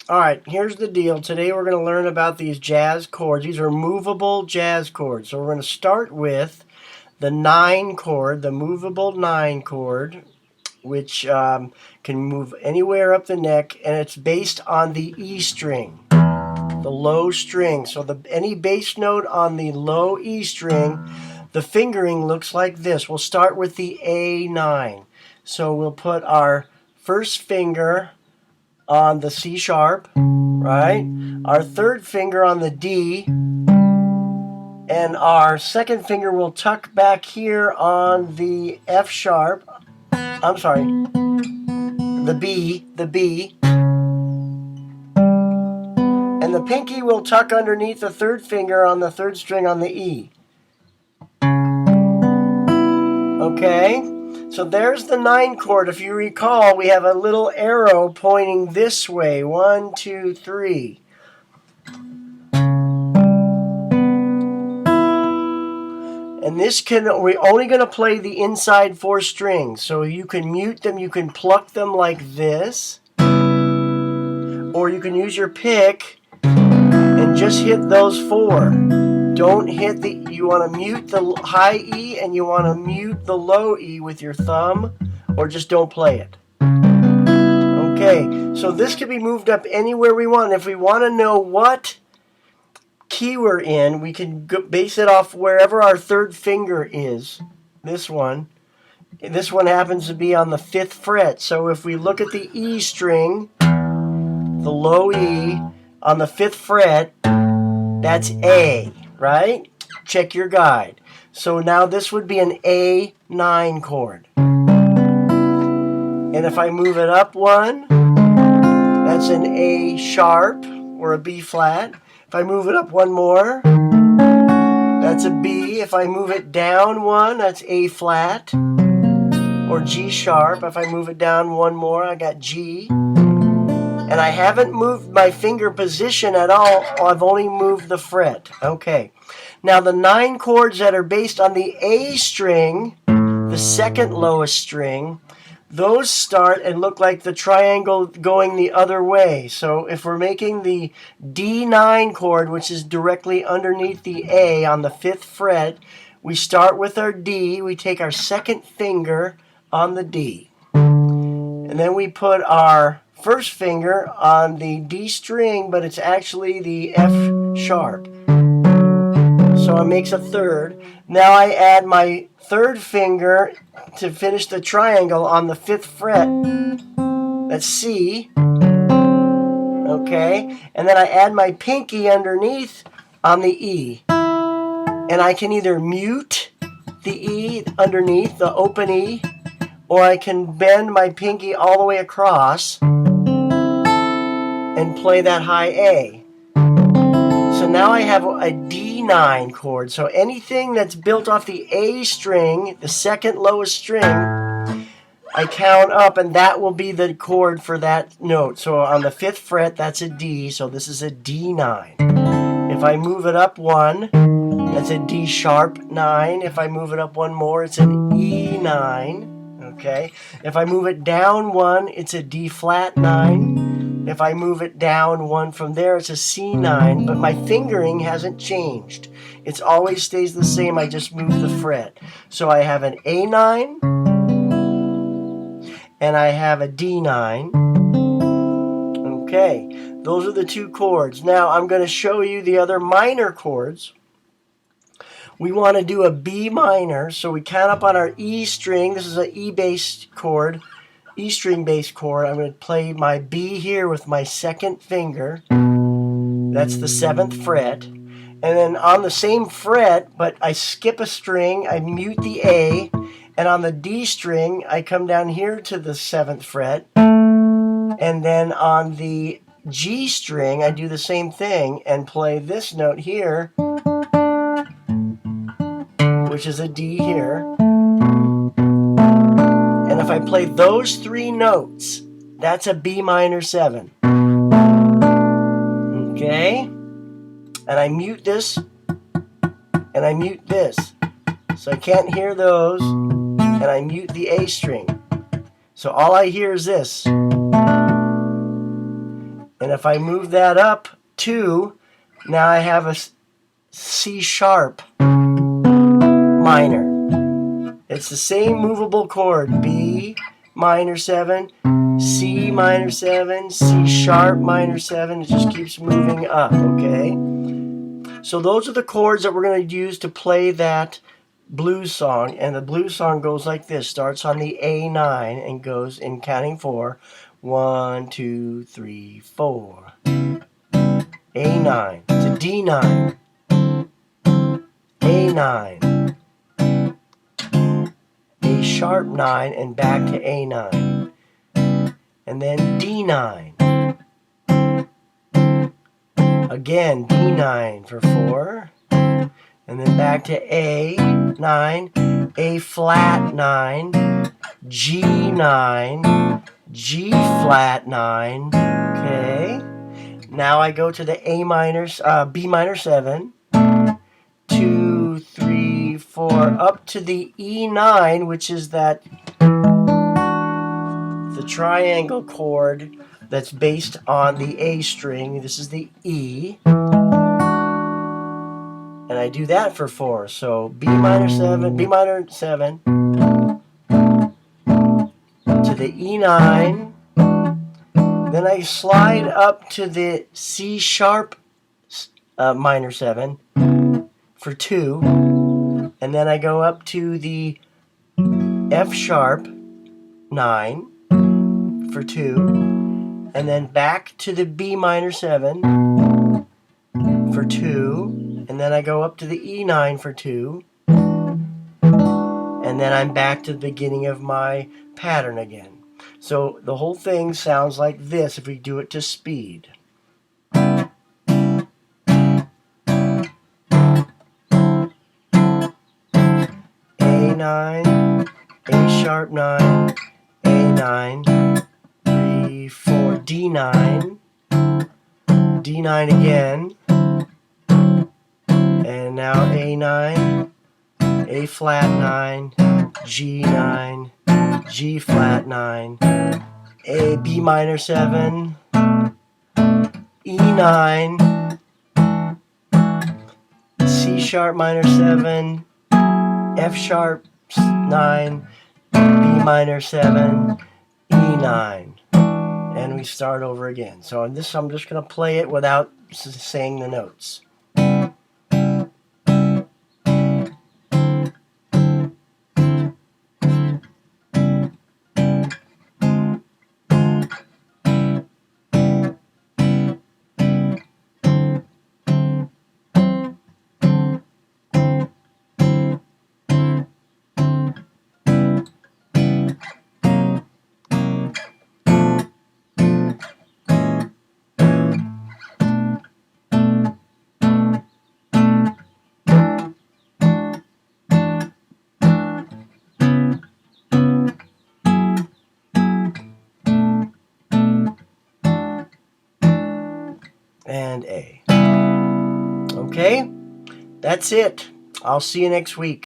All right, here's the deal. Today we're going to learn about these jazz chords. These are movable jazz chords. So we're going to start with the 9 chord, the movable 9 chord, which can move anywhere up the neck, and it's based on the E string, the low string. So any bass note on the low E string, the fingering looks like this. We'll start with the A9. So we'll put our first finger on the C sharp, right? Our third finger on the D, and our second finger will tuck back here on the F sharp. I'm sorry, the B, and the pinky will tuck underneath the third finger on the third string on the E. Okay? So there's the 9 chord. If you recall, we have a little arrow pointing this way. 1, 2, 3. And we're only going to play the inside 4 strings. So you can mute them, you can pluck them like this. Or you can use your pick and just hit those 4. Don't hit you want to mute the high E and you want to mute the low E with your thumb, or just don't play it. Okay, so this can be moved up anywhere we want. If we want to know what key we're in, we can base it off wherever our third finger is. This one happens to be on the 5th fret. So if we look at the E string, the low E on the 5th fret, that's A, right? Check your guide. So now this would be an A9 chord. And if I move it up 1, that's an A sharp or a B flat. If I move it up 1 more, that's a B. If I move it down 1, that's A flat or G sharp. If I move it down 1 more, I got G. And I haven't moved my finger position at all. I've only moved the fret. Okay. Now the 9 chords that are based on the A string, the second lowest string, those start and look like the triangle going the other way. So if we're making the D9 chord, which is directly underneath the A on the 5th fret, we start with our D. We take our second finger on the D. And then we put our first finger on the D string, but it's actually the F sharp. So it makes a third. Now I add my third finger to finish the triangle on the 5th fret. That's C. Okay. And then I add my pinky underneath on the E. And I can either mute the E underneath, the open E, or I can bend my pinky all the way across and play that high A. So now I have a D9 chord. So anything that's built off the A string, the second lowest string, I count up, and that will be the chord for that note. So on the 5th fret, that's a D, so this is a D9. If I move it up 1, that's a D sharp 9. If I move it up 1 more, it's an E9. Okay. If I move it down 1, it's a D flat 9. If I move it down 1 from there, it's a C9, but my fingering hasn't changed. It always stays the same. I just move the fret. So I have an A9 and I have a D9. Okay, those are the 2 chords. Now I'm going to show you the other minor chords. We want to do a B minor, so we count up on our E string. This is an E bass chord, E string bass chord. I'm going to play my B here with my second finger. That's the 7th fret. And then on the same fret, but I skip a string, I mute the A, and on the D string, I come down here to the 7th fret. And then on the G string, I do the same thing and play this note here, which is a D here. And if I play those 3 notes, that's a B minor 7. Okay? And I mute this, and I mute this. So I can't hear those, and I mute the A string. So all I hear is this. And And if I move that up 2, now I have a C sharp minor. It's the same movable chord, B minor 7, C minor 7, C sharp minor 7. It just keeps moving up, okay? So those are the chords that we're going to use to play that blues song. And the blues song goes like this. Starts on the A9 and goes in counting 4. 1, 2, 3, 4. A9 to D9. A9. A sharp 9 and back to A9. And then D9. Again, D9 for 4. And then back to A9, A flat 9, G9, G flat 9. Okay. Now I go to the A minor, B minor 7. 2, 3, 4, up to the E9, which is the triangle chord that's based on the A string. This is the E. And I do that for 4. So B minor 7, B minor 7 to the E9. Then I slide up to the C sharp minor 7 for 2. And then I go up to the F sharp 9 for 2. And then back to the B minor 7 for 2. And then I go up to the E9 for 2. And then I'm back to the beginning of my pattern again. So the whole thing sounds like this if we do it to speed. A9, A sharp 9, A9, 3, 4, D9, D9 again, and now A9, A flat 9, G9, G flat 9, A B minor 7, E9, C sharp minor 7, F sharp 9, B minor 7, E9. And we start over again. So on this, I'm just going to play it without saying the notes. And A. Okay, that's it. I'll see you next week.